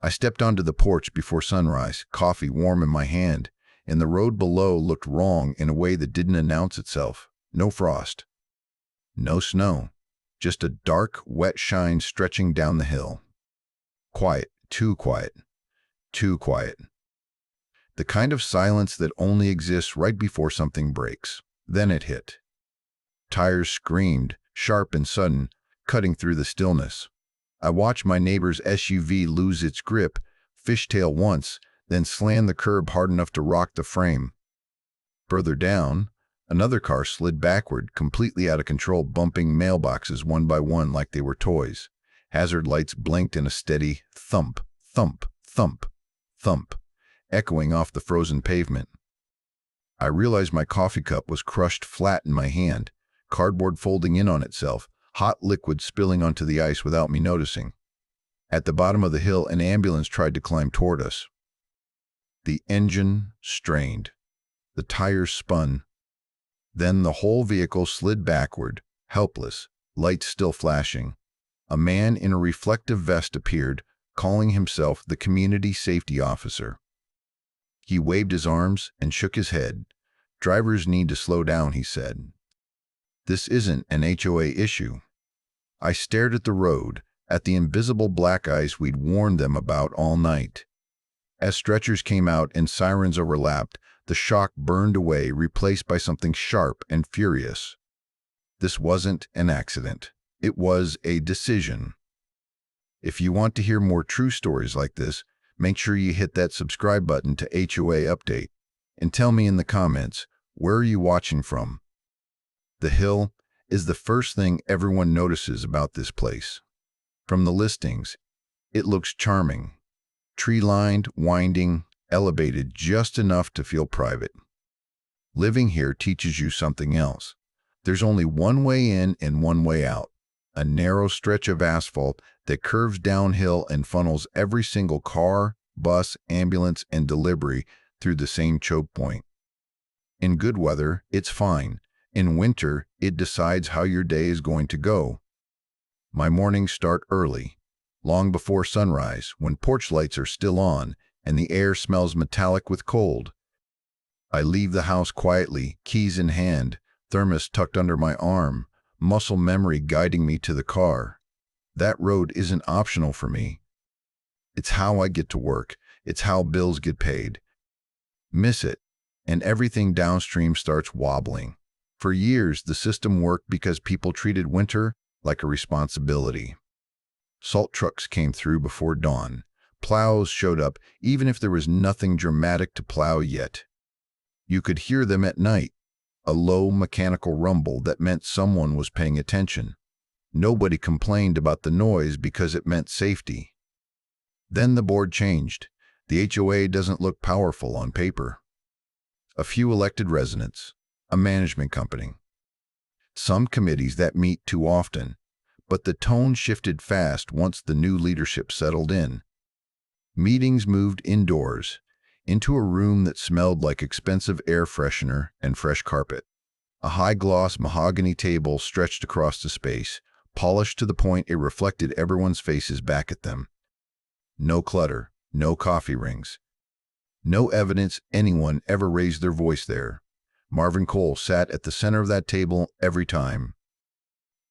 I stepped onto the porch before sunrise, coffee warm in my hand, and the road below looked wrong in a way that didn't announce itself. No frost. No snow. Just a dark, wet shine stretching down the hill. Quiet. Too quiet. Too quiet. The kind of silence that only exists right before something breaks. Then it hit. Tires screamed, sharp and sudden, cutting through the stillness. I watched my neighbor's SUV lose its grip, fishtail once, then slam the curb hard enough to rock the frame. Further down, another car slid backward, completely out of control, bumping mailboxes one by one like they were toys. Hazard lights blinked in a steady thump, thump, thump, thump, echoing off the frozen pavement. I realized my coffee cup was crushed flat in my hand, cardboard folding in on itself, hot liquid spilling onto the ice without me noticing. At the bottom of the hill, an ambulance tried to climb toward us. The engine strained. The tires spun. Then the whole vehicle slid backward, helpless, lights still flashing. A man in a reflective vest appeared, calling himself the community safety officer. He waved his arms and shook his head. "Drivers need to slow down," he said. "This isn't an HOA issue." I stared at the road, at the invisible black ice we'd warned them about all night. As stretchers came out and sirens overlapped, the shock burned away, replaced by something sharp and furious. This wasn't an accident. It was a decision. If you want to hear more true stories like this, make sure you hit that subscribe button to HOA Update. And tell me in the comments, where are you watching from? The hill is the first thing everyone notices about this place. From the listings, it looks charming. Tree-lined, winding, elevated just enough to feel private. Living here teaches you something else. There's only one way in and one way out. A narrow stretch of asphalt that curves downhill and funnels every single car, bus, ambulance, and delivery through the same choke point. In good weather, it's fine. In winter, it decides how your day is going to go. My mornings start early, long before sunrise, when porch lights are still on and the air smells metallic with cold. I leave the house quietly, keys in hand, thermos tucked under my arm, muscle memory guiding me to the car. That road isn't optional for me. It's how I get to work. It's how bills get paid. Miss it, and everything downstream starts wobbling. For years, the system worked because people treated winter like a responsibility. Salt trucks came through before dawn. Plows showed up even if there was nothing dramatic to plow yet. You could hear them at night, a low mechanical rumble that meant someone was paying attention. Nobody complained about the noise because it meant safety. Then the board changed. The HOA doesn't look powerful on paper. A few elected residents, a management company, some committees that meet too often, but the tone shifted fast once the new leadership settled in. Meetings moved indoors, into a room that smelled like expensive air freshener and fresh carpet. A high-gloss mahogany table stretched across the space, polished to the point it reflected everyone's faces back at them. No clutter, no coffee rings, no evidence anyone ever raised their voice there. Marvin Cole sat at the center of that table every time.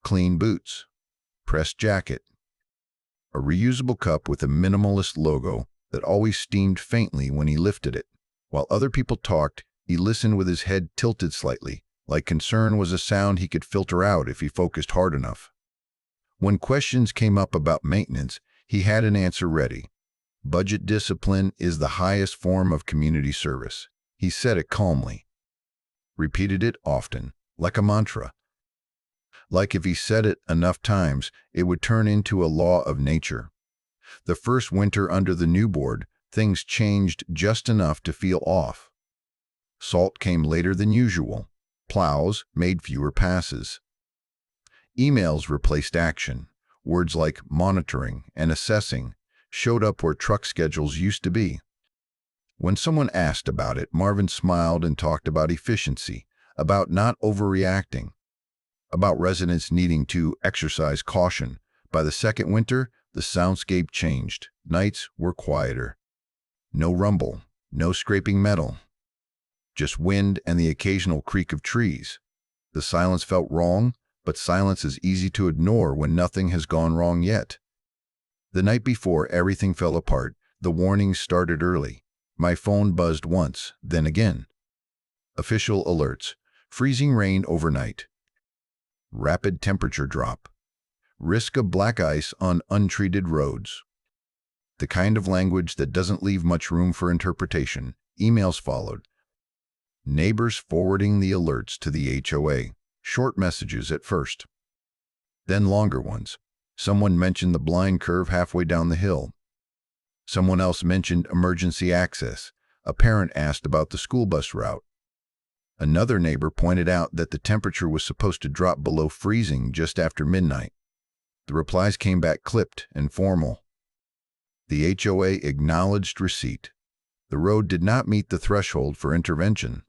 Clean boots, pressed jacket, a reusable cup with a minimalist logo that always steamed faintly when he lifted it. While other people talked, he listened with his head tilted slightly, like concern was a sound he could filter out if he focused hard enough. When questions came up about maintenance, he had an answer ready. Budget discipline is the highest form of community service. He said it calmly. Repeated it often, like a mantra. Like if he said it enough times, it would turn into a law of nature. The first winter under the new board, things changed just enough to feel off. Salt came later than usual. Plows made fewer passes. Emails replaced action. Words like monitoring and assessing showed up where truck schedules used to be. When someone asked about it, Marvin smiled and talked about efficiency, about not overreacting, about residents needing to exercise caution. By the second winter, The soundscape changed. Nights were quieter. No rumble, no scraping metal. Just wind and the occasional creak of trees. The silence felt wrong, but silence is easy to ignore when nothing has gone wrong yet. The night before everything fell apart, the warnings started early. My phone buzzed once, then again. Official alerts. Freezing rain overnight. Rapid temperature drop. Risk of black ice on untreated roads. The kind of language that doesn't leave much room for interpretation. Emails followed. Neighbors forwarding the alerts to the HOA. Short messages at first. Then longer ones. Someone mentioned the blind curve halfway down the hill. Someone else mentioned emergency access. A parent asked about the school bus route. Another neighbor pointed out that the temperature was supposed to drop below freezing just after midnight. The replies came back clipped and formal. The HOA acknowledged receipt. The road did not meet the threshold for intervention.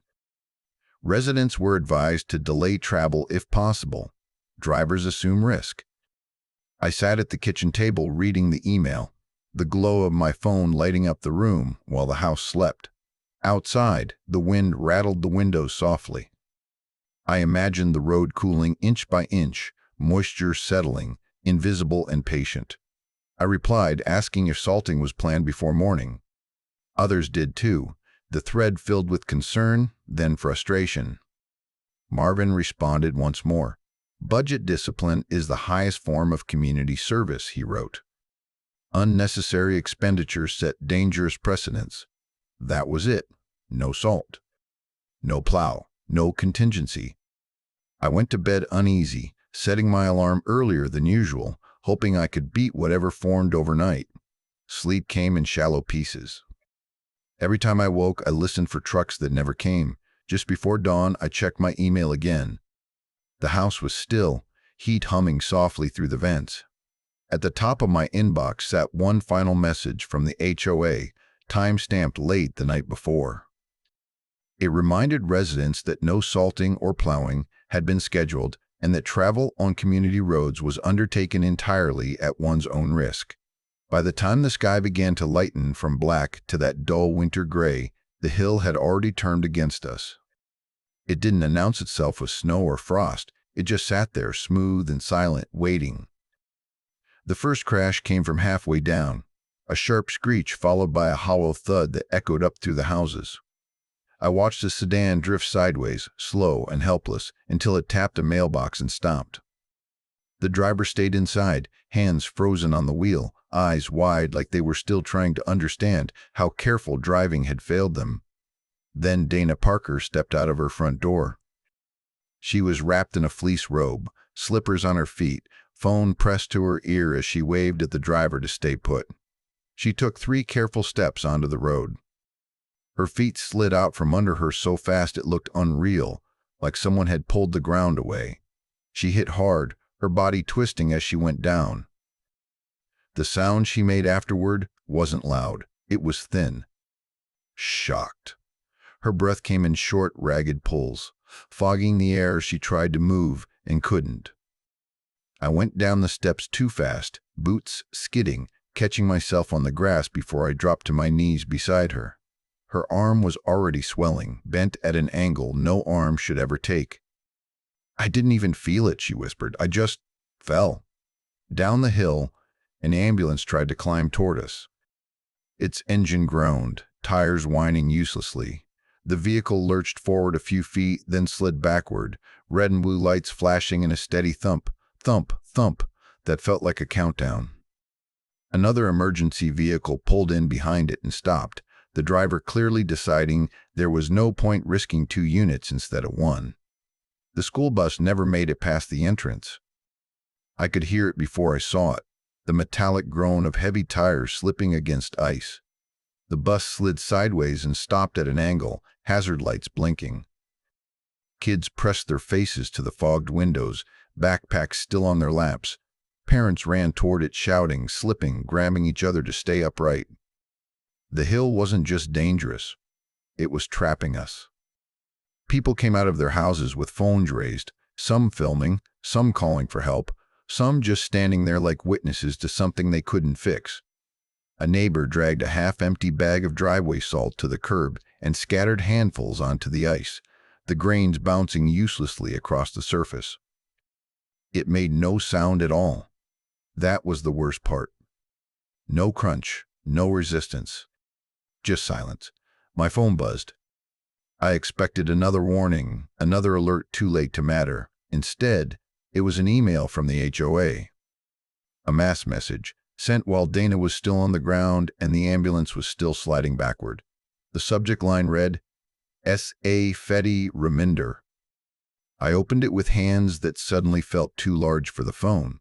Residents were advised to delay travel if possible. Drivers assume risk. I sat at the kitchen table reading the email, the glow of my phone lighting up the room while the house slept. Outside, the wind rattled the windows softly. I imagined the road cooling inch by inch, moisture settling, invisible and patient. I replied, asking if salting was planned before morning. Others did too, the thread filled with concern, then frustration. Marvin responded once more. Budget discipline is the highest form of community service, he wrote. Unnecessary expenditures set dangerous precedents. That was it. No salt. No plow. No contingency. I went to bed uneasy, setting my alarm earlier than usual, hoping I could beat whatever formed overnight. Sleep came in shallow pieces. Every time I woke, I listened for trucks that never came. Just before dawn, I checked my email again. The house was still, heat humming softly through the vents. At the top of my inbox sat one final message from the HOA, time-stamped late the night before. It reminded residents that no salting or plowing had been scheduled and that travel on community roads was undertaken entirely at one's own risk. By the time the sky began to lighten from black to that dull winter gray, the hill had already turned against us. It didn't announce itself with snow or frost. It just sat there, smooth and silent, waiting. The first crash came from halfway down, a sharp screech followed by a hollow thud that echoed up through the houses. I watched the sedan drift sideways, slow and helpless, until it tapped a mailbox and stopped. The driver stayed inside, hands frozen on the wheel, eyes wide like they were still trying to understand how careful driving had failed them. Then Dana Parker stepped out of her front door. She was wrapped in a fleece robe, slippers on her feet, phone pressed to her ear as she waved at the driver to stay put. She took 3 careful steps onto the road. Her feet slid out from under her so fast it looked unreal, like someone had pulled the ground away. She hit hard, her body twisting as she went down. The sound she made afterward wasn't loud. It was thin. Shocked. Her breath came in short, ragged pulls, fogging the air as she tried to move and couldn't. I went down the steps too fast, boots skidding, catching myself on the grass before I dropped to my knees beside her. Her arm was already swelling, bent at an angle no arm should ever take. I didn't even feel it, she whispered. I just fell. Down the hill, an ambulance tried to climb toward us. Its engine groaned, tires whining uselessly. The vehicle lurched forward a few feet, then slid backward, red and blue lights flashing in a steady thump, thump, thump, that felt like a countdown. Another emergency vehicle pulled in behind it and stopped, the driver clearly deciding there was no point risking 2 units instead of 1. The school bus never made it past the entrance. I could hear it before I saw it, the metallic groan of heavy tires slipping against ice. The bus slid sideways and stopped at an angle, hazard lights blinking. Kids pressed their faces to the fogged windows, backpacks still on their laps. Parents ran toward it shouting, slipping, grabbing each other to stay upright. The hill wasn't just dangerous, it was trapping us. People came out of their houses with phones raised, some filming, some calling for help, some just standing there like witnesses to something they couldn't fix. A neighbor dragged a half-empty bag of driveway salt to the curb and scattered handfuls onto the ice, the grains bouncing uselessly across the surface. It made no sound at all. That was the worst part. No crunch, no resistance. Just silence. My phone buzzed. I expected another warning, another alert too late to matter. Instead, it was an email from the HOA. A mass message, sent while Dana was still on the ground and the ambulance was still sliding backward. The subject line read, S.A. Fetty Reminder. I opened it with hands that suddenly felt too large for the phone.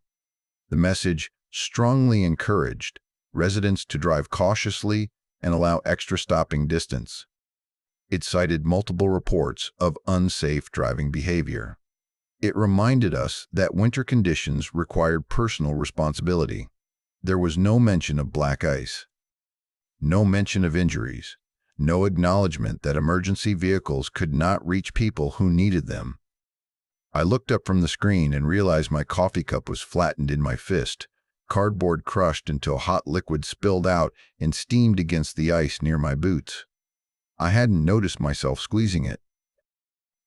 The message strongly encouraged residents to drive cautiously and allow extra stopping distance. It cited multiple reports of unsafe driving behavior. It reminded us that winter conditions required personal responsibility. There was no mention of black ice, no mention of injuries, no acknowledgement that emergency vehicles could not reach people who needed them. I looked up from the screen and realized my coffee cup was flattened in my fist, cardboard crushed until hot liquid spilled out and steamed against the ice near my boots. I hadn't noticed myself squeezing it.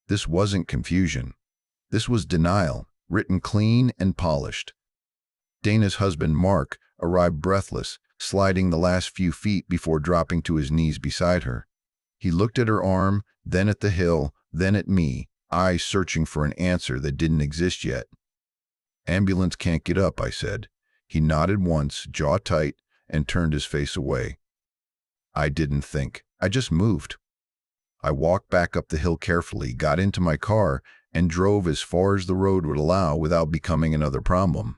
This wasn't confusion. This was denial, written clean and polished. Dana's husband, Mark, arrived breathless, sliding the last few feet before dropping to his knees beside her. He looked at her arm, then at the hill, then at me, eyes searching for an answer that didn't exist yet. Ambulance can't get up, I said. He nodded once, jaw tight, and turned his face away. I didn't think. I just moved. I walked back up the hill carefully, got into my car, and drove as far as the road would allow without becoming another problem.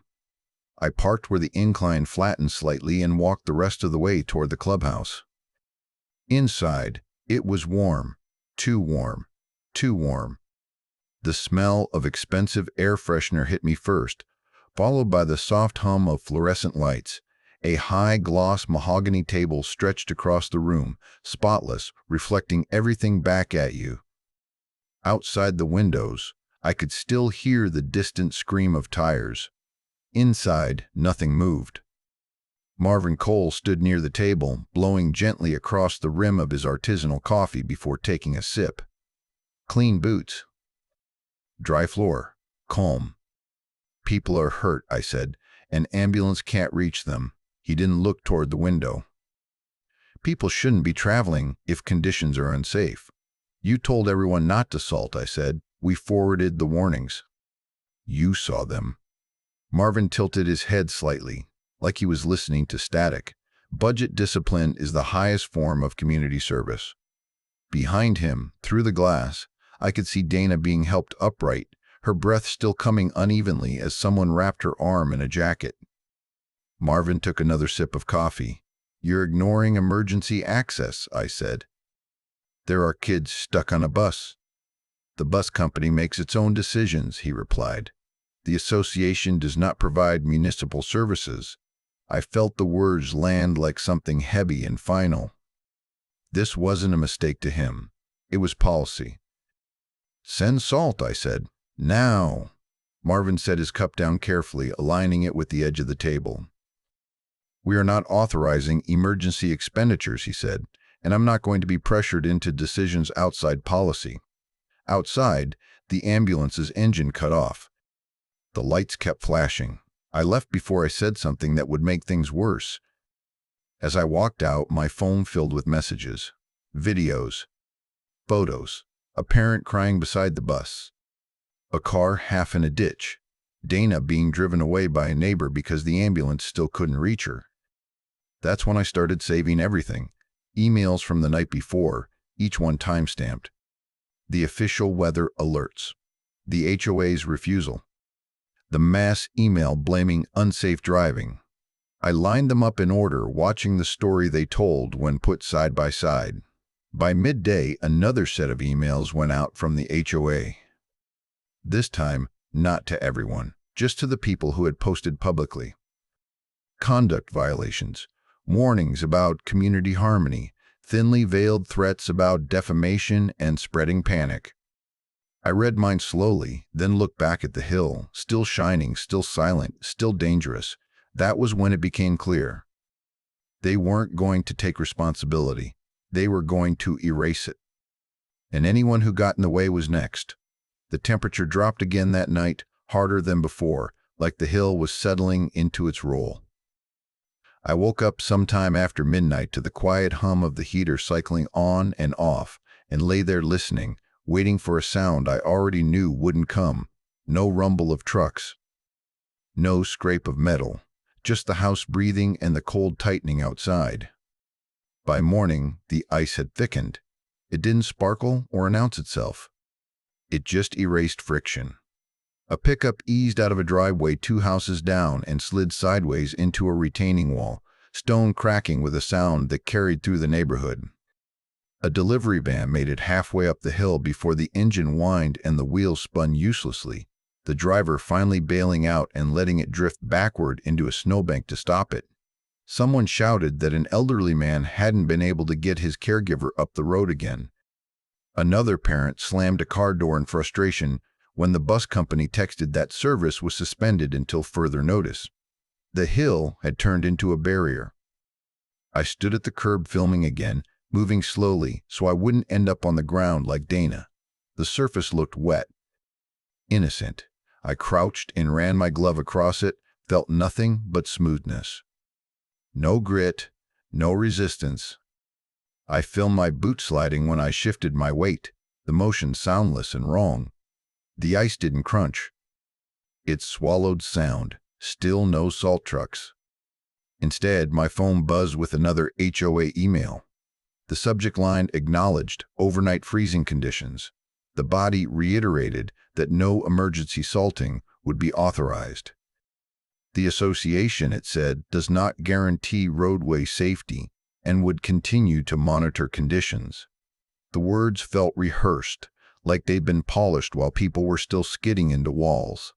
I parked where the incline flattened slightly and walked the rest of the way toward the clubhouse. Inside, it was warm. Too warm. Too warm. The smell of expensive air freshener hit me first, followed by the soft hum of fluorescent lights. A high-gloss mahogany table stretched across the room, spotless, reflecting everything back at you. Outside the windows, I could still hear the distant scream of tires. Inside, nothing moved. Marvin Cole stood near the table, blowing gently across the rim of his artisanal coffee before taking a sip. Clean boots. Dry floor. Calm. People are hurt, I said. An ambulance can't reach them. He didn't look toward the window. People shouldn't be traveling if conditions are unsafe. You told everyone not to salt, I said. We forwarded the warnings. You saw them. Marvin tilted his head slightly, like he was listening to static. Budget discipline is the highest form of community service. Behind him, through the glass, I could see Dana being helped upright, her breath still coming unevenly as someone wrapped her arm in a jacket. Marvin took another sip of coffee. You're ignoring emergency access, I said. There are kids stuck on a bus. The bus company makes its own decisions, he replied. The association does not provide municipal services. I felt the words land like something heavy and final. This wasn't a mistake to him. It was policy. Send salt, I said. Now. Marvin set his cup down carefully, aligning it with the edge of the table. We are not authorizing emergency expenditures, he said, and I'm not going to be pressured into decisions outside policy. Outside, the ambulance's engine cut off. The lights kept flashing. I left before I said something that would make things worse. As I walked out, my phone filled with messages, videos, photos, a parent crying beside the bus, a car half in a ditch, Dana being driven away by a neighbor because the ambulance still couldn't reach her. That's when I started saving everything. Emails from the night before, each one time-stamped. The official weather alerts. The HOA's refusal. The mass email blaming unsafe driving. I lined them up in order, watching the story they told when put side by side. By midday, another set of emails went out from the HOA. This time, not to everyone, just to the people who had posted publicly. Conduct violations, warnings about community harmony, thinly veiled threats about defamation and spreading panic. I read mine slowly, then looked back at the hill, still shining, still silent, still dangerous. That was when it became clear. They weren't going to take responsibility. They were going to erase it. And anyone who got in the way was next. The temperature dropped again that night, harder than before, like the hill was settling into its role. I woke up sometime after midnight to the quiet hum of the heater cycling on and off, and lay there listening, waiting for a sound I already knew wouldn't come. No rumble of trucks. No scrape of metal. Just the house breathing and the cold tightening outside. By morning, the ice had thickened. It didn't sparkle or announce itself. It just erased friction. A pickup eased out of a driveway 2 houses down and slid sideways into a retaining wall, stone cracking with a sound that carried through the neighborhood. A delivery van made it halfway up the hill before the engine whined and the wheels spun uselessly, the driver finally bailing out and letting it drift backward into a snowbank to stop it. Someone shouted that an elderly man hadn't been able to get his caregiver up the road again. Another parent slammed a car door in frustration when the bus company texted that service was suspended until further notice. The hill had turned into a barrier. I stood at the curb filming again, moving slowly so I wouldn't end up on the ground like Dana. The surface looked wet. Innocent. I crouched and ran my glove across it, felt nothing but smoothness. No grit, no resistance. I filmed my boot sliding when I shifted my weight, the motion soundless and wrong. The ice didn't crunch. It swallowed sound, still no salt trucks. Instead, my phone buzzed with another HOA email. The subject line acknowledged overnight freezing conditions. The body reiterated that no emergency salting would be authorized. The association, it said, does not guarantee roadway safety and would continue to monitor conditions. The words felt rehearsed, like they'd been polished while people were still skidding into walls.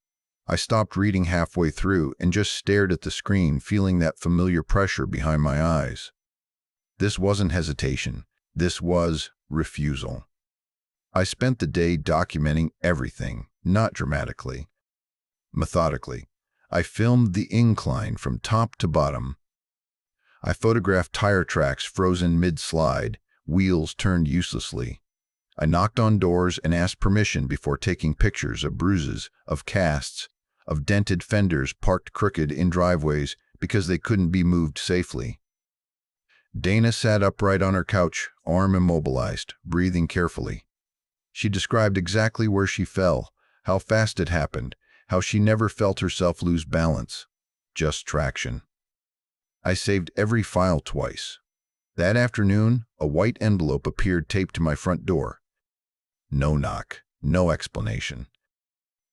I stopped reading halfway through and just stared at the screen, feeling that familiar pressure behind my eyes. This wasn't hesitation. This was refusal. I spent the day documenting everything, not dramatically. Methodically. I filmed the incline from top to bottom. I photographed tire tracks frozen mid-slide, wheels turned uselessly. I knocked on doors and asked permission before taking pictures of bruises, of casts, of dented fenders parked crooked in driveways because they couldn't be moved safely. Dana sat upright on her couch, arm immobilized, breathing carefully. She described exactly where she fell, how fast it happened, how she never felt herself lose balance. Just traction. I saved every file twice. That afternoon, a white envelope appeared taped to my front door. No knock, no explanation.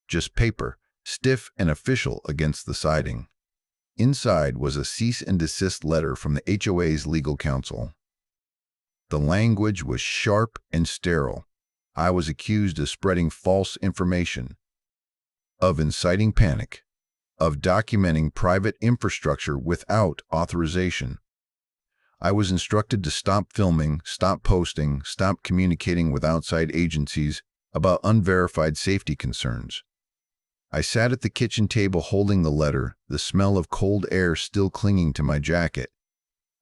Just paper, stiff and official against the siding. Inside was a cease and desist letter from the HOA's legal counsel. The language was sharp and sterile. I was accused of spreading false information, of inciting panic, of documenting private infrastructure without authorization. I was instructed to stop filming, stop posting, stop communicating with outside agencies about unverified safety concerns. I sat at the kitchen table holding the letter, the smell of cold air still clinging to my jacket.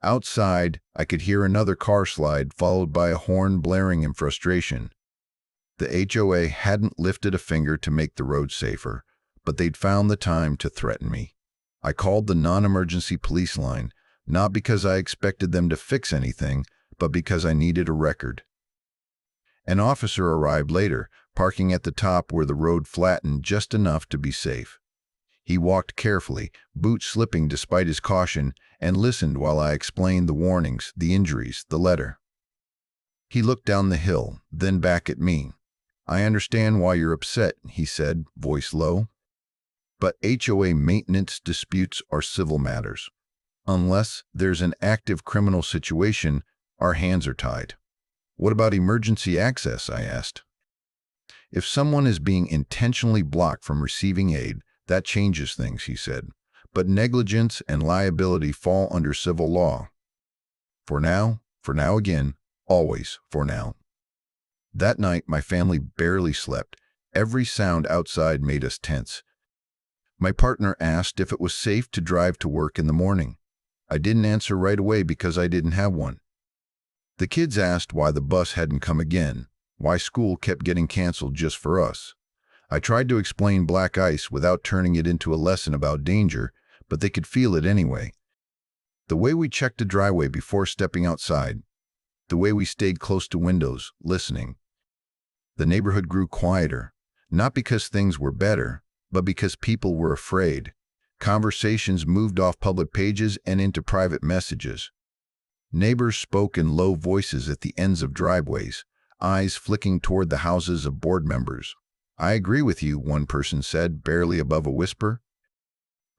Outside, I could hear another car slide, followed by a horn blaring in frustration. The HOA hadn't lifted a finger to make the road safer, but they'd found the time to threaten me. I called the non-emergency police line, not because I expected them to fix anything, but because I needed a record. An officer arrived later, parking at the top where the road flattened just enough to be safe. He walked carefully, boots slipping despite his caution, and listened while I explained the warnings, the injuries, the letter. He looked down the hill, then back at me. "I understand why you're upset," he said, voice low. "But HOA maintenance disputes are civil matters. Unless there's an active criminal situation, our hands are tied." "What about emergency access?" I asked. "If someone is being intentionally blocked from receiving aid, that changes things," he said. "But negligence and liability fall under civil law. For now again, always for now." That night, my family barely slept, Every sound outside made us tense. My partner asked if it was safe to drive to work in the morning. I didn't answer right away because I didn't have one. The kids asked why the bus hadn't come again, why school kept getting canceled just for us. I tried to explain black ice without turning it into a lesson about danger, but they could feel it anyway. The way we checked the driveway before stepping outside, the way we stayed close to windows, listening. The neighborhood grew quieter, not because things were better, but because people were afraid. Conversations moved off public pages and into private messages. Neighbors spoke in low voices at the ends of driveways, eyes flicking toward the houses of board members. "I agree with you," one person said, barely above a whisper.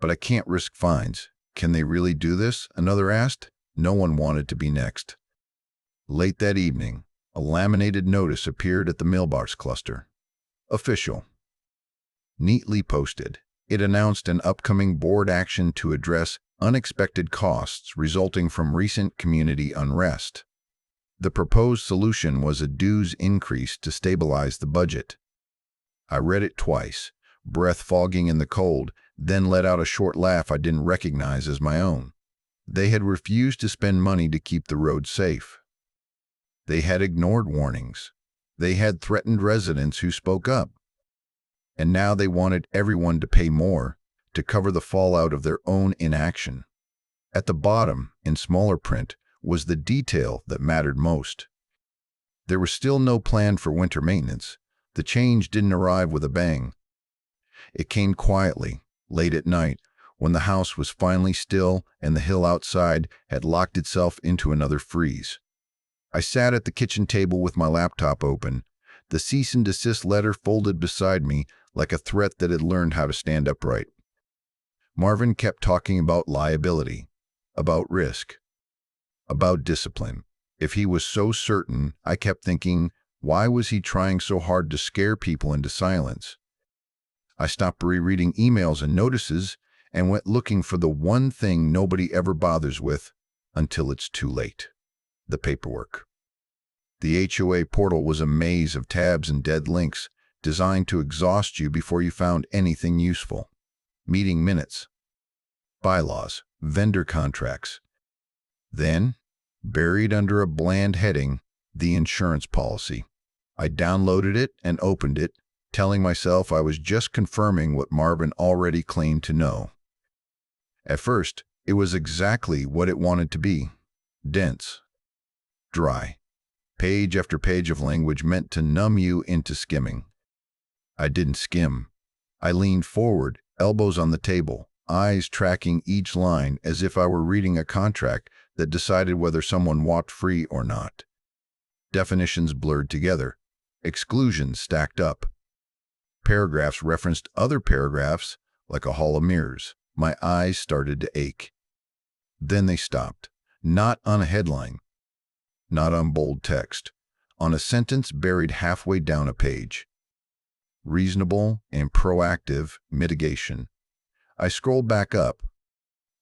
"But I can't risk fines." "Can they really do this?" another asked. No one wanted to be next. Late that evening, a laminated notice appeared at the mailbox cluster. Official. Neatly posted, it announced an upcoming board action to address unexpected costs resulting from recent community unrest. The proposed solution was a dues increase to stabilize the budget. I read it twice, breath fogging in the cold, then let out a short laugh I didn't recognize as my own. They had refused to spend money to keep the road safe. They had ignored warnings. They had threatened residents who spoke up. And now they wanted everyone to pay more to cover the fallout of their own inaction. At the bottom, in smaller print, was the detail that mattered most. There was still no plan for winter maintenance. The change didn't arrive with a bang. It came quietly, late at night, when the house was finally still and the hill outside had locked itself into another freeze. I sat at the kitchen table with my laptop open, the cease and desist letter folded beside me like a threat that had learned how to stand upright. Marvin kept talking about liability, about risk, about discipline. If he was so certain, I kept thinking, why was he trying so hard to scare people into silence? I stopped rereading emails and notices and went looking for the one thing nobody ever bothers with until it's too late: the paperwork. The HOA portal was a maze of tabs and dead links designed to exhaust you before you found anything useful. Meeting minutes, bylaws, vendor contracts. Then, buried under a bland heading, the insurance policy. I downloaded it and opened it, telling myself I was just confirming what Marvin already claimed to know. At first, it was exactly what it wanted to be: dense, dry, page after page of language meant to numb you into skimming. I didn't skim. I leaned forward, elbows on the table, eyes tracking each line as if I were reading a contract that decided whether someone walked free or not. Definitions blurred together. Exclusions stacked up. Paragraphs referenced other paragraphs like a hall of mirrors. My eyes started to ache. Then they stopped. Not on a headline. Not on bold text. On a sentence buried halfway down a page. Reasonable and proactive mitigation. I scrolled back up.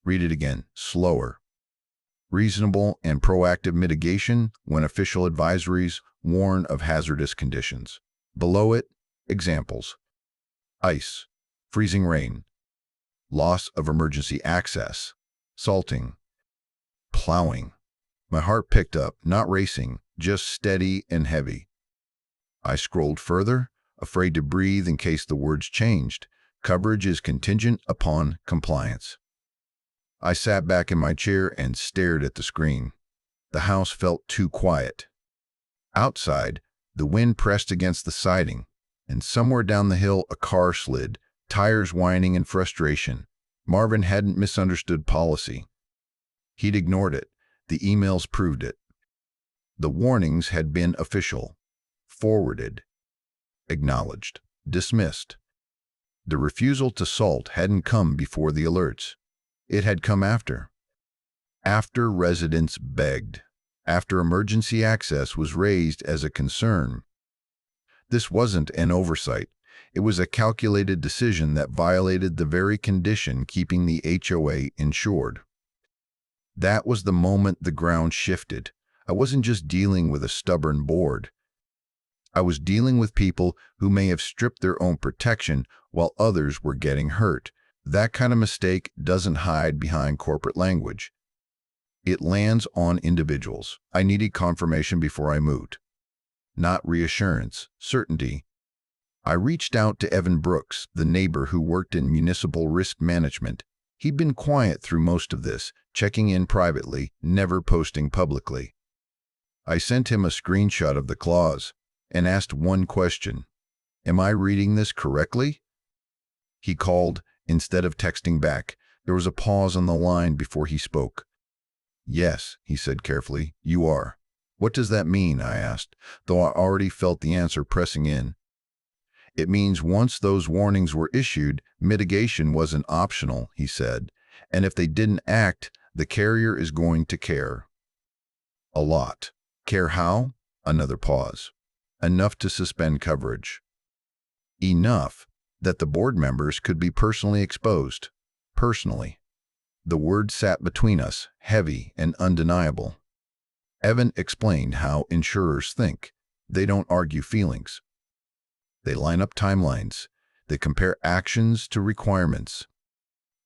Read it again, slower. Reasonable and proactive mitigation when official advisories warn of hazardous conditions. Below it, examples: ice, freezing rain, loss of emergency access, salting, plowing. My heart picked up, not racing, just steady and heavy. I scrolled further, afraid to breathe in case the words changed. Coverage is contingent upon compliance. I sat back in my chair and stared at the screen. The house felt too quiet. Outside, the wind pressed against the siding, and somewhere down the hill a car slid, tires whining in frustration. Marvin hadn't misunderstood policy. He'd ignored it. The emails proved it. The warnings had been official, forwarded, acknowledged, dismissed. The refusal to salt hadn't come before the alerts. It had come after. After residents begged. After emergency access was raised as a concern. This wasn't an oversight. It was a calculated decision that violated the very condition keeping the HOA insured. That was the moment the ground shifted. I wasn't just dealing with a stubborn board. I was dealing with people who may have stripped their own protection while others were getting hurt. That kind of mistake doesn't hide behind corporate language. It lands on individuals. I needed confirmation before I moved. Not reassurance, certainty. I reached out to Evan Brooks, the neighbor who worked in municipal risk management. He'd been quiet through most of this, checking in privately, never posting publicly. I sent him a screenshot of the clause and asked one question. Am I reading this correctly? He called instead of texting back. There was a pause on the line before he spoke. Yes, he said carefully, you are. What does that mean? I asked, though I already felt the answer pressing in. It means once those warnings were issued, mitigation wasn't optional, he said, and if they didn't act, the carrier is going to care. A lot. Care how? Another pause. Enough to suspend coverage. Enough that the board members could be personally exposed. Personally. The word sat between us, heavy and undeniable. Evan explained how insurers think. They don't argue feelings. They line up timelines. They compare actions to requirements.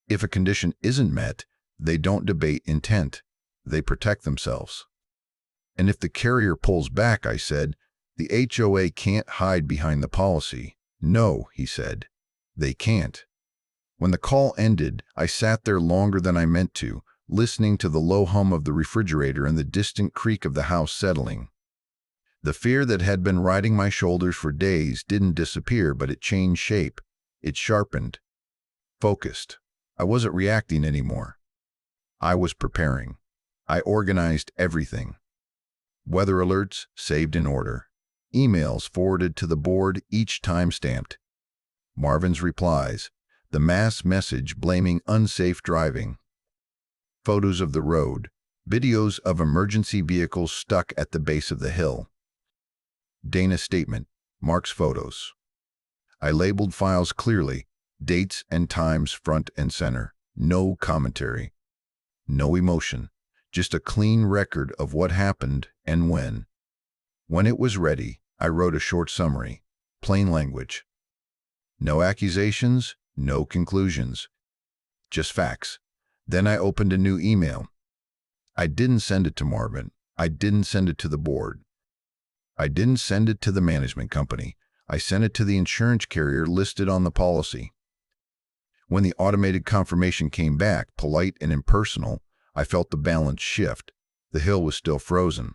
If a condition isn't met, they don't debate intent. They protect themselves. And if the carrier pulls back, I said, the HOA can't hide behind the policy. No, he said, they can't. When the call ended, I sat there longer than I meant to, listening to the low hum of the refrigerator and the distant creak of the house settling. The fear that had been riding my shoulders for days didn't disappear, but it changed shape. It sharpened. Focused. I wasn't reacting anymore. I was preparing. I organized everything. Weather alerts saved in order. Emails forwarded to the board, each time stamped. Marvin's replies. The mass message blaming unsafe driving. Photos of the road. Videos of emergency vehicles stuck at the base of the hill. Dana's statement. Mark's photos. I labeled files clearly. Dates and times front and center. No commentary. No emotion. Just a clean record of what happened and when. When it was ready, I wrote a short summary. Plain language. No accusations, no conclusions. Just facts. Then I opened a new email. I didn't send it to Marvin. I didn't send it to the board. I didn't send it to the management company. I sent it to the insurance carrier listed on the policy. When the automated confirmation came back, polite and impersonal, I felt the balance shift. The hill was still frozen.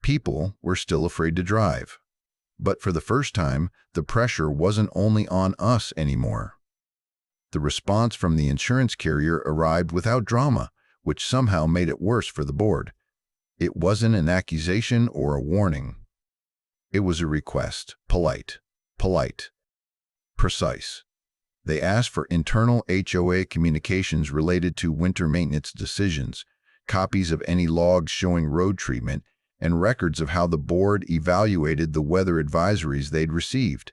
People were still afraid to drive. But for the first time, the pressure wasn't only on us anymore. The response from the insurance carrier arrived without drama, which somehow made it worse for the board. It wasn't an accusation or a warning. It was a request. Polite. Precise. They asked for internal HOA communications related to winter maintenance decisions, copies of any logs showing road treatment, and records of how the board evaluated the weather advisories they'd received.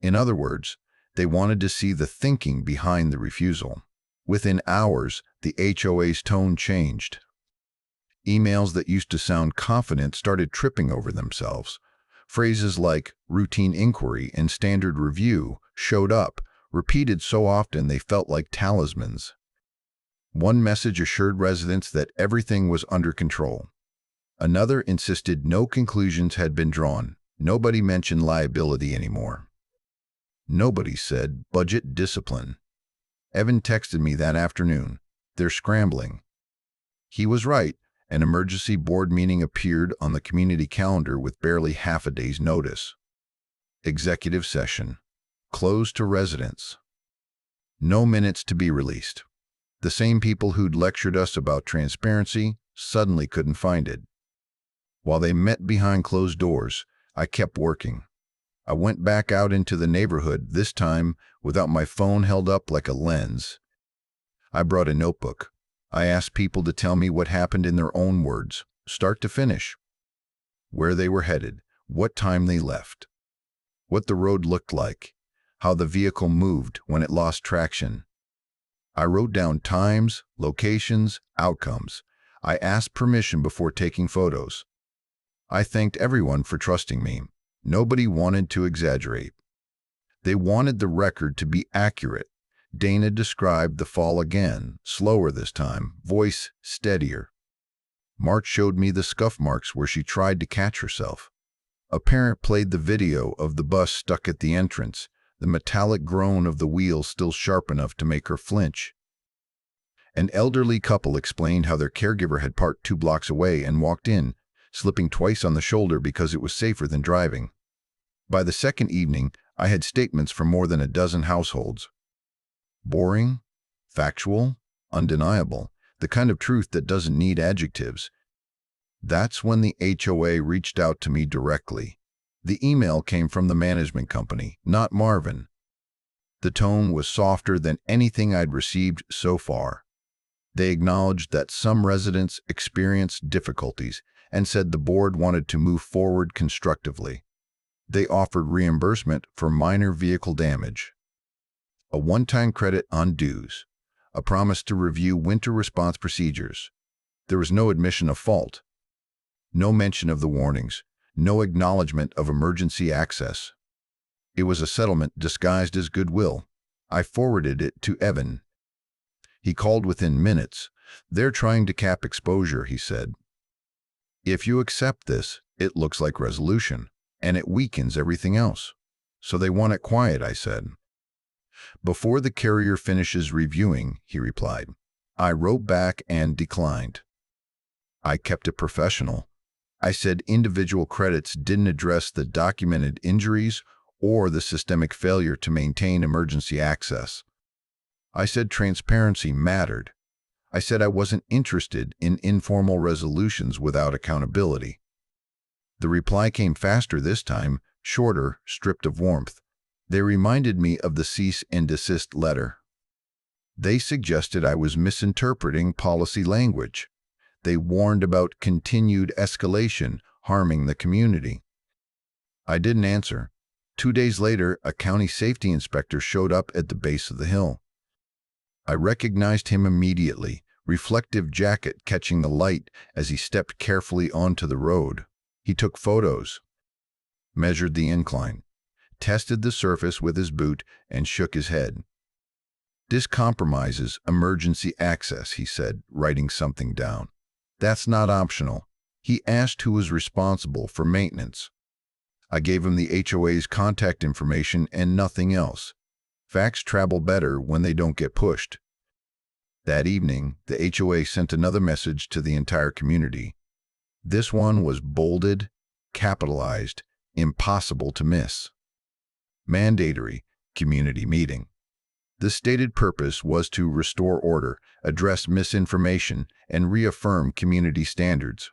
In other words, they wanted to see the thinking behind the refusal. Within hours, the HOA's tone changed. Emails that used to sound confident started tripping over themselves. Phrases like routine inquiry and standard review showed up, repeated so often they felt like talismans. One message assured residents that everything was under control. Another insisted no conclusions had been drawn. Nobody mentioned liability anymore. Nobody said budget discipline. Evan texted me that afternoon. They're scrambling. He was right. An emergency board meeting appeared on the community calendar with barely half a day's notice. Executive session. Closed to residents. No minutes to be released. The same people who'd lectured us about transparency suddenly couldn't find it. While they met behind closed doors, I kept working. I went back out into the neighborhood, this time without my phone held up like a lens. I brought a notebook. I asked people to tell me what happened in their own words, start to finish. Where they were headed, what time they left, what the road looked like, how the vehicle moved when it lost traction. I wrote down times, locations, outcomes. I asked permission before taking photos. I thanked everyone for trusting me. Nobody wanted to exaggerate. They wanted the record to be accurate. Dana described the fall again, slower this time, voice steadier. March showed me the scuff marks where she tried to catch herself. A parent played the video of the bus stuck at the entrance, the metallic groan of the wheels still sharp enough to make her flinch. An elderly couple explained how their caregiver had parked 2 blocks away and walked in, slipping twice on the shoulder because it was safer than driving. By the second evening, I had statements from more than a dozen households. Boring, factual, undeniable, the kind of truth that doesn't need adjectives. That's when the HOA reached out to me directly. The email came from the management company, not Marvin. The tone was softer than anything I'd received so far. They acknowledged that some residents experienced difficulties and said the board wanted to move forward constructively. They offered reimbursement for minor vehicle damage, a one-time credit on dues, a promise to review winter response procedures. There was no admission of fault, no mention of the warnings, no acknowledgement of emergency access. It was a settlement disguised as goodwill. I forwarded it to Evan. He called within minutes. "They're trying to cap exposure," he said. "If you accept this, it looks like resolution, and it weakens everything else. So they want it quiet," I said. "Before the carrier finishes reviewing," he replied. I wrote back and declined. I kept it professional. I said individual credits didn't address the documented injuries or the systemic failure to maintain emergency access. I said transparency mattered. I said I wasn't interested in informal resolutions without accountability. The reply came faster this time, shorter, stripped of warmth. They reminded me of the cease and desist letter. They suggested I was misinterpreting policy language. They warned about continued escalation, harming the community. I didn't answer. 2 days later, a county safety inspector showed up at the base of the hill. I recognized him immediately, reflective jacket catching the light as he stepped carefully onto the road. He took photos, measured the incline, tested the surface with his boot, and shook his head. "This compromises emergency access," he said, writing something down. "That's not optional." He asked who was responsible for maintenance. I gave him the HOA's contact information and nothing else. Facts travel better when they don't get pushed. That evening, the HOA sent another message to the entire community. This one was bolded, capitalized, impossible to miss. Mandatory community meeting. The stated purpose was to restore order, address misinformation, and reaffirm community standards.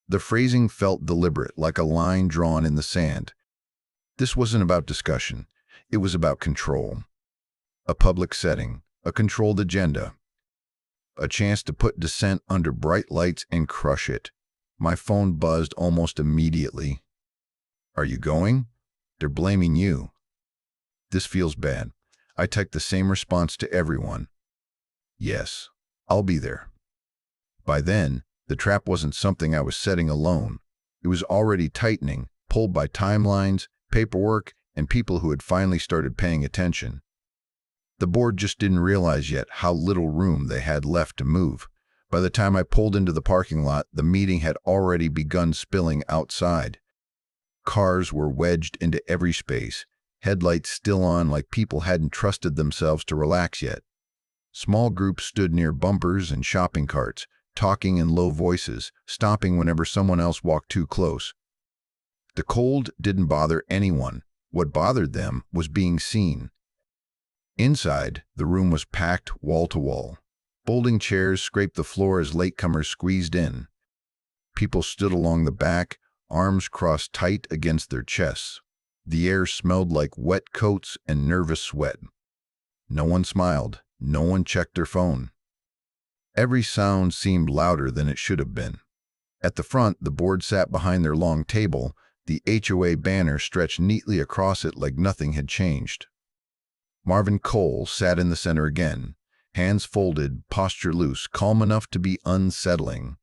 The phrasing felt deliberate, like a line drawn in the sand. This wasn't about discussion. It was about control. A public setting, a controlled agenda. A chance to put dissent under bright lights and crush it. My phone buzzed almost immediately. "Are you going? They're blaming you." This feels bad. I typed the same response to everyone. "Yes, I'll be there." By then, the trap wasn't something I was setting alone. It was already tightening, pulled by timelines, paperwork, and people who had finally started paying attention. The board just didn't realize yet how little room they had left to move. By the time I pulled into the parking lot, the meeting had already begun spilling outside. Cars were wedged into every space, headlights still on like people hadn't trusted themselves to relax yet. Small groups stood near bumpers and shopping carts, talking in low voices, stopping whenever someone else walked too close. The cold didn't bother anyone. What bothered them was being seen. Inside, the room was packed wall to wall. Folding chairs scraped the floor as latecomers squeezed in. People stood along the back, arms crossed tight against their chests. The air smelled like wet coats and nervous sweat. No one smiled. No one checked their phone. Every sound seemed louder than it should have been. At the front, the board sat behind their long table, the HOA banner stretched neatly across it like nothing had changed. Marvin Cole sat in the center again, hands folded, posture loose, calm enough to be unsettling.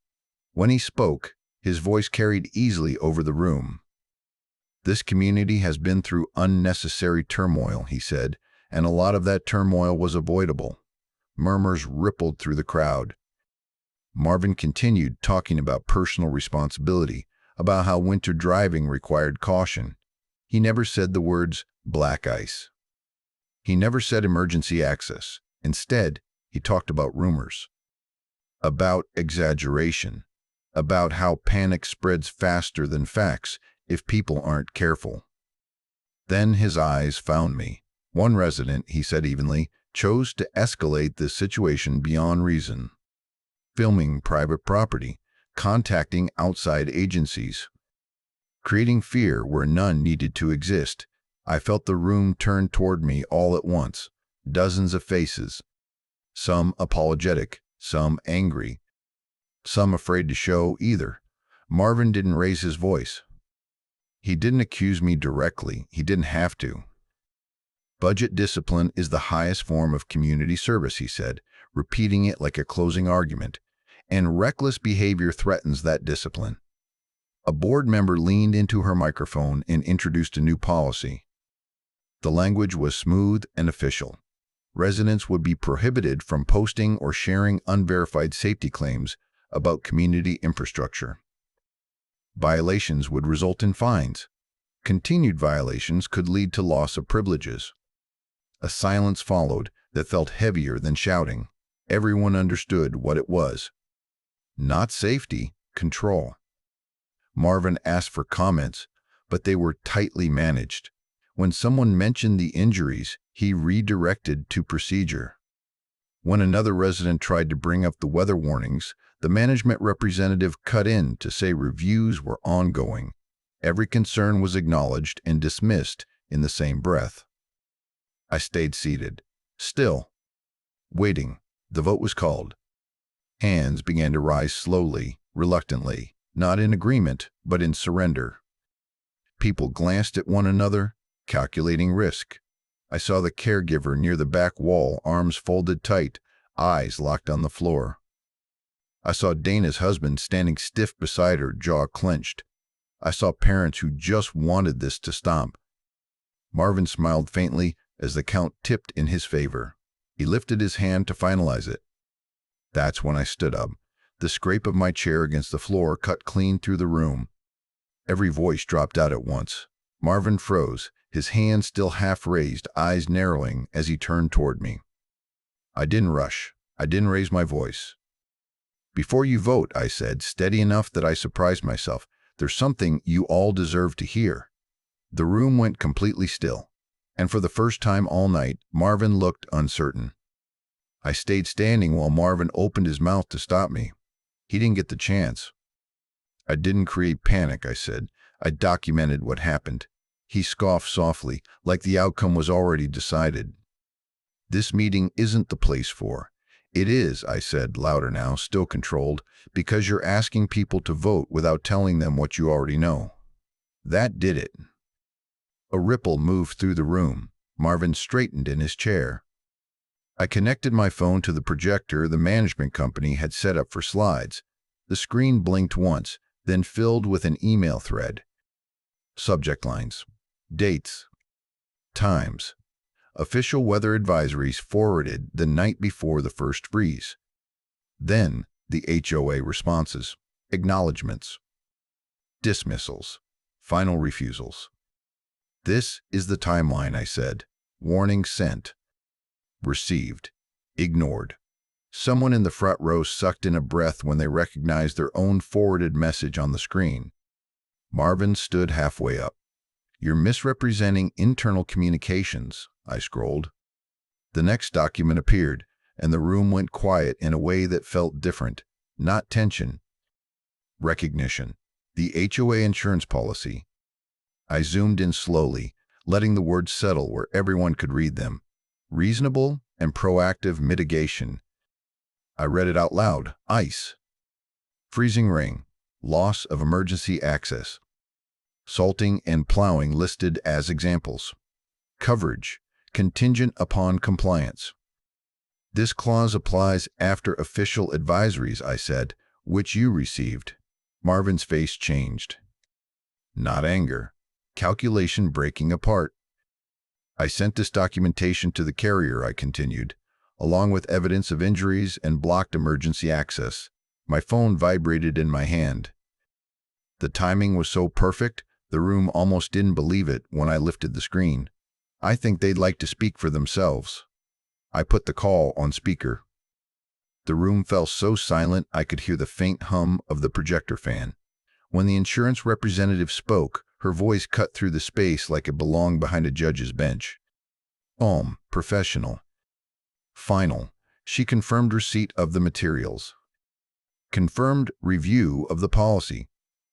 When he spoke, his voice carried easily over the room. This community has been through unnecessary turmoil, he said, and a lot of that turmoil was avoidable. Murmurs rippled through the crowd. Marvin continued talking about personal responsibility, about how winter driving required caution. He never said the words black ice. He never said emergency access. Instead, he talked about rumors, about exaggeration, about how panic spreads faster than facts if people aren't careful. Then his eyes found me. One resident, he said evenly, chose to escalate this situation beyond reason. Filming private property, contacting outside agencies, creating fear where none needed to exist. I felt the room turn toward me all at once. Dozens of faces. Some apologetic, some angry, some afraid to show either. Marvin didn't raise his voice. He didn't accuse me directly. He didn't have to. Budget discipline is the highest form of community service, he said, repeating it like a closing argument, and reckless behavior threatens that discipline. A board member leaned into her microphone and introduced a new policy. The language was smooth and official. Residents would be prohibited from posting or sharing unverified safety claims about community infrastructure. Violations would result in fines. Continued violations could lead to loss of privileges. A silence followed that felt heavier than shouting. Everyone understood what it was. Not safety, control. Marvin asked for comments, but they were tightly managed. When someone mentioned the injuries, he redirected to procedure. When another resident tried to bring up the weather warnings, the management representative cut in to say reviews were ongoing. Every concern was acknowledged and dismissed in the same breath. I stayed seated, still, waiting. The vote was called. Hands began to rise slowly, reluctantly, not in agreement, but in surrender. People glanced at one another, calculating risk. I saw the caregiver near the back wall, arms folded tight, eyes locked on the floor. I saw Dana's husband standing stiff beside her, jaw clenched. I saw parents who just wanted this to stop. Marvin smiled faintly as the count tipped in his favor. He lifted his hand to finalize it. That's when I stood up. The scrape of my chair against the floor cut clean through the room. Every voice dropped out at once. Marvin froze, his hand still half raised, eyes narrowing as he turned toward me. I didn't rush. I didn't raise my voice. Before you vote, I said, steady enough that I surprised myself, there's something you all deserve to hear. The room went completely still, and for the first time all night, Marvin looked uncertain. I stayed standing while Marvin opened his mouth to stop me. He didn't get the chance. I didn't create panic, I said. I documented what happened. He scoffed softly, like the outcome was already decided. This meeting isn't the place for. It is, I said, louder now, still controlled, because you're asking people to vote without telling them what you already know. That did it. A ripple moved through the room. Marvin straightened in his chair. I connected my phone to the projector the management company had set up for slides. The screen blinked once, then filled with an email thread. Subject lines. Dates. Times. Official weather advisories forwarded the night before the first freeze. Then the HOA responses. Acknowledgements. Dismissals. Final refusals. This is the timeline, I said. Warning sent. Received. Ignored. Someone in the front row sucked in a breath when they recognized their own forwarded message on the screen. Marvin stood halfway up. You're misrepresenting internal communications, I scrolled. The next document appeared, and the room went quiet in a way that felt different, not tension. Recognition. The HOA insurance policy. I zoomed in slowly, letting the words settle where everyone could read them. Reasonable and proactive mitigation. I read it out loud. Ice. Freezing rain. Loss of emergency access. Salting and plowing listed as examples. Coverage. Contingent upon compliance. This clause applies after official advisories, I said, which you received. Marvin's face changed. Not anger. Calculation breaking apart. I sent this documentation to the carrier, I continued, along with evidence of injuries and blocked emergency access. My phone vibrated in my hand. The timing was so perfect, the room almost didn't believe it when I lifted the screen. I think they'd like to speak for themselves. I put the call on speaker. The room fell so silent I could hear the faint hum of the projector fan. When the insurance representative spoke, her voice cut through the space like it belonged behind a judge's bench. Professional. Final. She confirmed receipt of the materials. Confirmed review of the policy.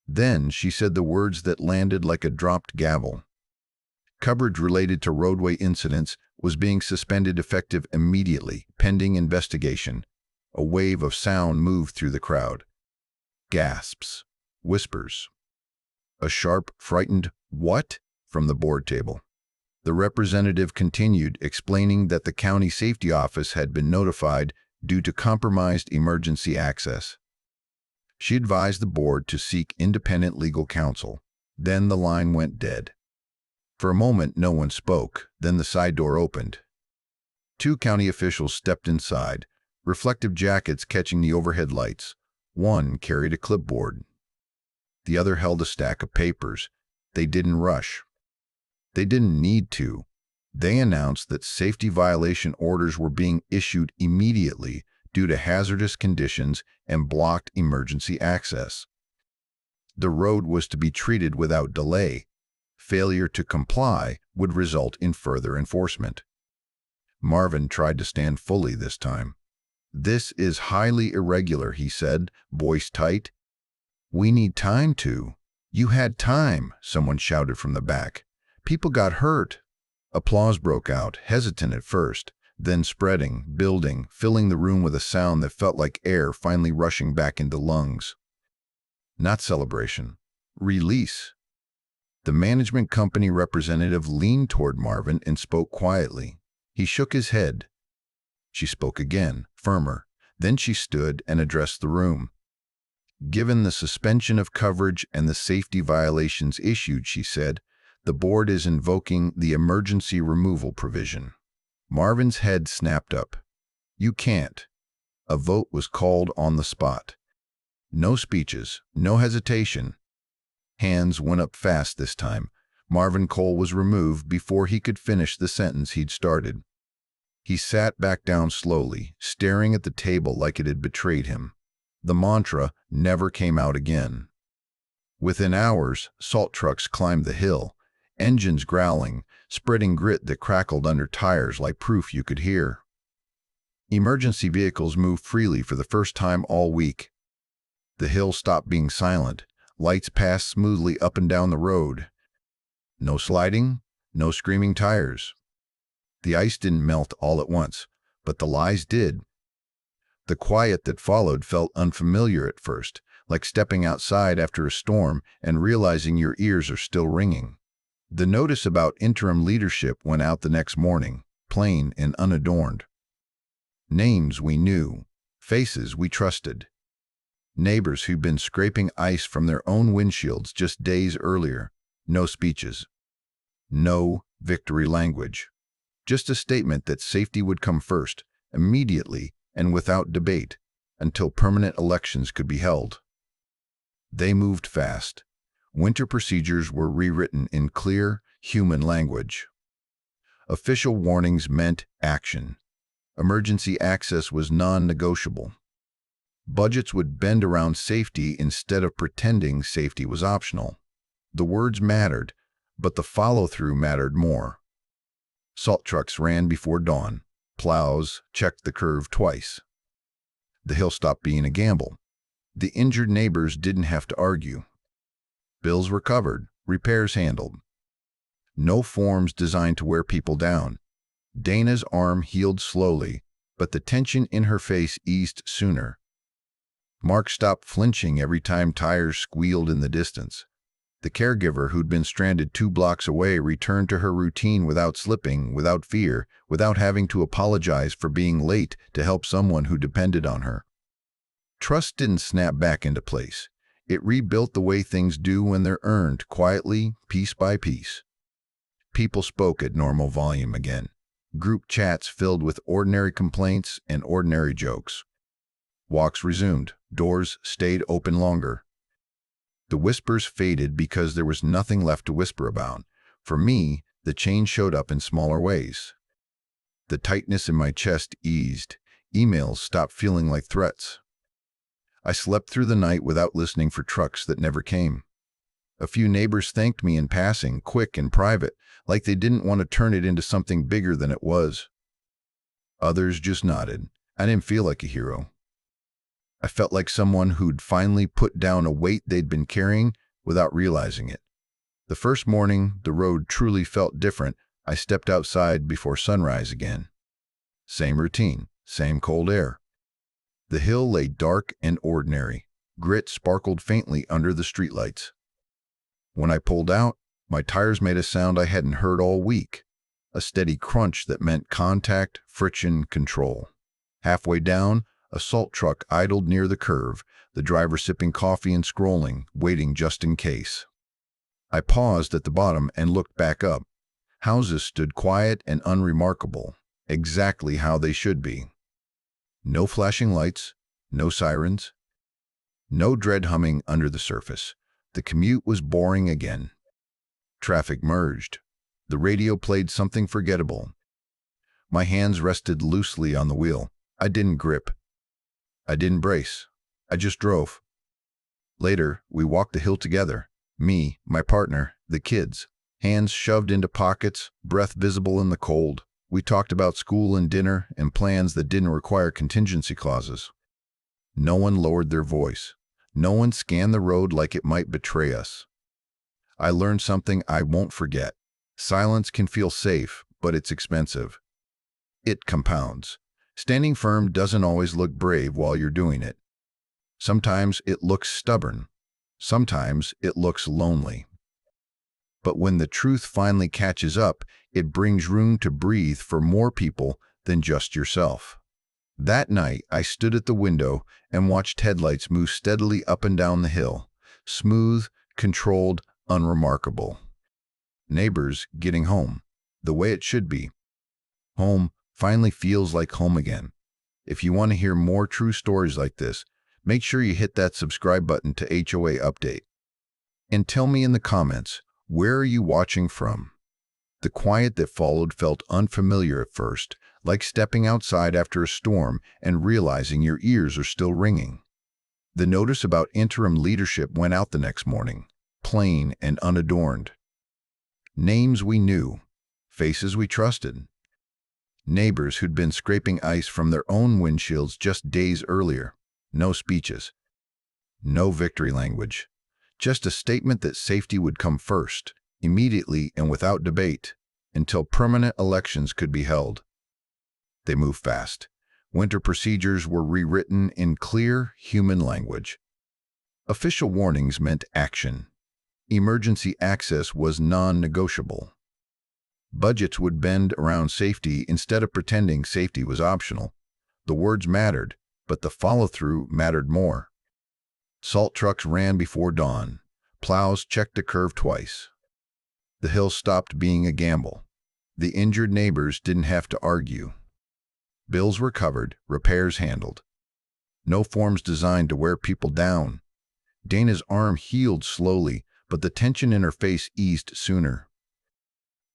Then she said the words that landed like a dropped gavel. Coverage related to roadway incidents was being suspended effective immediately, pending investigation. A wave of sound moved through the crowd. Gasps. Whispers. A sharp, frightened, "What?" from the board table. The representative continued, explaining that the county safety office had been notified due to compromised emergency access. She advised the board to seek independent legal counsel. Then the line went dead. For a moment, no one spoke. Then the side door opened. 2 county officials stepped inside, reflective jackets catching the overhead lights. One carried a clipboard. The other held a stack of papers. They didn't rush. They didn't need to. They announced that safety violation orders were being issued immediately due to hazardous conditions and blocked emergency access. The road was to be treated without delay. Failure to comply would result in further enforcement. Marvin tried to stand fully this time. "This is highly irregular," he said, voice tight. "We need time to." "You had time," someone shouted from the back. "People got hurt." Applause broke out, hesitant at first, then spreading, building, filling the room with a sound that felt like air finally rushing back into lungs. Not celebration. Release. The management company representative leaned toward Marvin and spoke quietly. He shook his head. She spoke again, firmer. Then she stood and addressed the room. "Given the suspension of coverage and the safety violations issued," she said, "the board is invoking the emergency removal provision." Marvin's head snapped up. "You can't." A vote was called on the spot. No speeches, no hesitation. Hands went up fast this time. Marvin Cole was removed before he could finish the sentence he'd started. He sat back down slowly, staring at the table like it had betrayed him. The mantra never came out again. Within hours, salt trucks climbed the hill, engines growling, spreading grit that crackled under tires like proof you could hear. Emergency vehicles moved freely for the first time all week. The hill stopped being silent. Lights passed smoothly up and down the road. No sliding, no screaming tires. The ice didn't melt all at once, but the lies did. The quiet that followed felt unfamiliar at first, like stepping outside after a storm and realizing your ears are still ringing. The notice about interim leadership went out the next morning, plain and unadorned. Names we knew, faces we trusted. Neighbors who'd been scraping ice from their own windshields just days earlier. No speeches. No victory language. Just a statement that safety would come first, immediately and without debate, until permanent elections could be held. They moved fast. Winter procedures were rewritten in clear, human language. Official warnings meant action. Emergency access was non-negotiable. Budgets would bend around safety instead of pretending safety was optional. The words mattered, but the follow-through mattered more. Salt trucks ran before dawn. Plows checked the curve twice. The hill stopped being a gamble. The injured neighbors didn't have to argue. Bills were covered, repairs handled. No forms designed to wear people down. Dana's arm healed slowly, but the tension in her face eased sooner. Mark stopped flinching every time tires squealed in the distance. The caregiver who'd been stranded 2 blocks away returned to her routine without slipping, without fear, without having to apologize for being late to help someone who depended on her. Trust didn't snap back into place. It rebuilt the way things do when they're earned, quietly, piece by piece. People spoke at normal volume again. Group chats filled with ordinary complaints and ordinary jokes. Walks resumed. Doors stayed open longer. The whispers faded because there was nothing left to whisper about. For me, the change showed up in smaller ways. The tightness in my chest eased. Emails stopped feeling like threats. I slept through the night without listening for trucks that never came. A few neighbors thanked me in passing, quick and private, like they didn't want to turn it into something bigger than it was. Others just nodded. I didn't feel like a hero. I felt like someone who'd finally put down a weight they'd been carrying without realizing it. The first morning, the road truly felt different. I stepped outside before sunrise again. Same routine, same cold air. The hill lay dark and ordinary. Grit sparkled faintly under the streetlights. When I pulled out, my tires made a sound I hadn't heard all week, a steady crunch that meant contact, friction, control. Halfway down, a salt truck idled near the curve, the driver sipping coffee and scrolling, waiting just in case. I paused at the bottom and looked back up. Houses stood quiet and unremarkable, exactly how they should be. No flashing lights, no sirens, no dread humming under the surface. The commute was boring again. Traffic merged. The radio played something forgettable. My hands rested loosely on the wheel. I didn't grip. I didn't brace. I just drove. Later, we walked the hill together. Me, my partner, the kids. Hands shoved into pockets, breath visible in the cold. We talked about school and dinner and plans that didn't require contingency clauses. No one lowered their voice. No one scanned the road like it might betray us. I learned something I won't forget. Silence can feel safe, but it's expensive. It compounds. Standing firm doesn't always look brave while you're doing it. Sometimes it looks stubborn. Sometimes it looks lonely. But when the truth finally catches up, it brings room to breathe for more people than just yourself. That night, I stood at the window and watched headlights move steadily up and down the hill, smooth, controlled, unremarkable. Neighbors getting home, the way it should be. Home finally feels like home again. If you want to hear more true stories like this, make sure you hit that subscribe button to HOA Update. And tell me in the comments, where are you watching from? The quiet that followed felt unfamiliar at first, like stepping outside after a storm and realizing your ears are still ringing. The notice about interim leadership went out the next morning, plain and unadorned. Names we knew, faces we trusted. Neighbors who'd been scraping ice from their own windshields just days earlier. No speeches. No victory language. Just a statement that safety would come first, immediately and without debate, until permanent elections could be held. They moved fast. Winter procedures were rewritten in clear, human language. Official warnings meant action. Emergency access was non-negotiable. Budgets would bend around safety instead of pretending safety was optional. The words mattered, but the follow-through mattered more. Salt trucks ran before dawn. Plows checked the curve twice. The hill stopped being a gamble. The injured neighbors didn't have to argue. Bills were covered, repairs handled. No forms designed to wear people down. Dana's arm healed slowly, but the tension in her face eased sooner.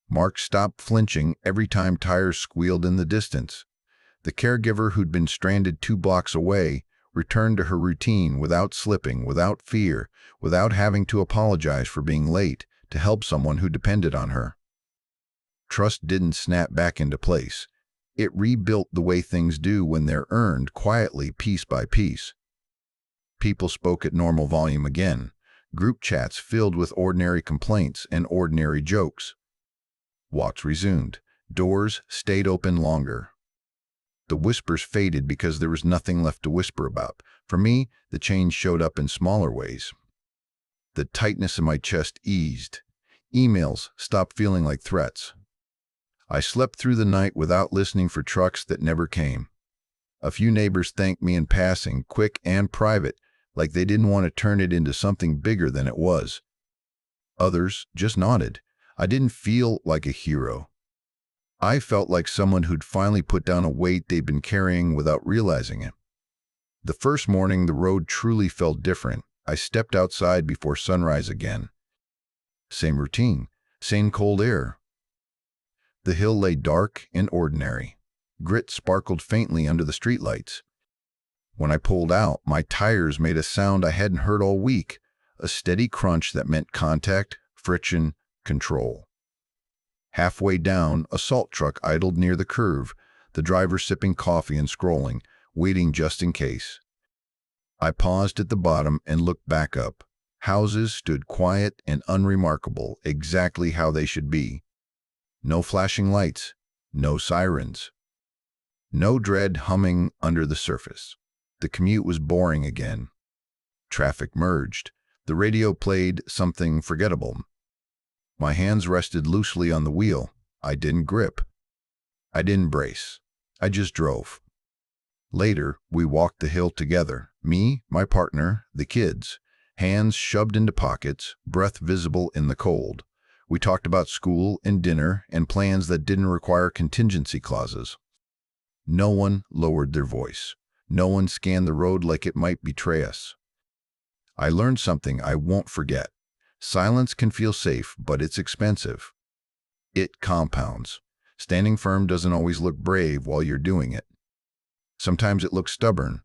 Mark stopped flinching every time tires squealed in the distance. The caregiver who'd been stranded 2 blocks away returned to her routine without slipping, without fear, without having to apologize for being late to help someone who depended on her. Trust didn't snap back into place. It rebuilt the way things do when they're earned quietly, piece by piece. People spoke at normal volume again. Group chats filled with ordinary complaints and ordinary jokes. Walks resumed. Doors stayed open longer. The whispers faded because there was nothing left to whisper about. For me, the change showed up in smaller ways. The tightness in my chest eased. Emails stopped feeling like threats. I slept through the night without listening for trucks that never came. A few neighbors thanked me in passing, quick and private, like they didn't want to turn it into something bigger than it was. Others just nodded. I didn't feel like a hero. I felt like someone who'd finally put down a weight they'd been carrying without realizing it. The first morning, the road truly felt different. I stepped outside before sunrise again. Same routine, same cold air. The hill lay dark and ordinary. Grit sparkled faintly under the streetlights. When I pulled out, my tires made a sound I hadn't heard all week, a steady crunch that meant contact, friction, control. Halfway down, a salt truck idled near the curve, the driver sipping coffee and scrolling, waiting just in case. I paused at the bottom and looked back up. Houses stood quiet and unremarkable, exactly how they should be. No flashing lights, no sirens. No dread humming under the surface. The commute was boring again. Traffic merged. The radio played something forgettable. My hands rested loosely on the wheel. I didn't grip. I didn't brace. I just drove. Later, we walked the hill together. Me, my partner, the kids. Hands shoved into pockets, breath visible in the cold. We talked about school and dinner and plans that didn't require contingency clauses. No one lowered their voice. No one scanned the road like it might betray us. I learned something I won't forget. Silence can feel safe, but it's expensive. It compounds. Standing firm doesn't always look brave while you're doing it. Sometimes it looks stubborn.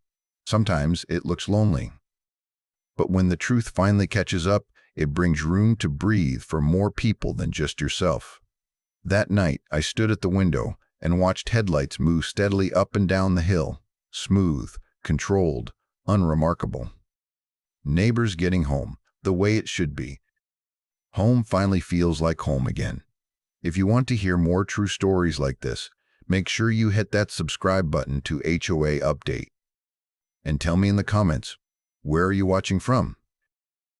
Sometimes it looks lonely. But when the truth finally catches up, it brings room to breathe for more people than just yourself. That night, I stood at the window and watched headlights move steadily up and down the hill, smooth, controlled, unremarkable. Neighbors getting home, the way it should be. Home finally feels like home again. If you want to hear more true stories like this, make sure you hit that subscribe button to HOA Update. And tell me in the comments, where are you watching from?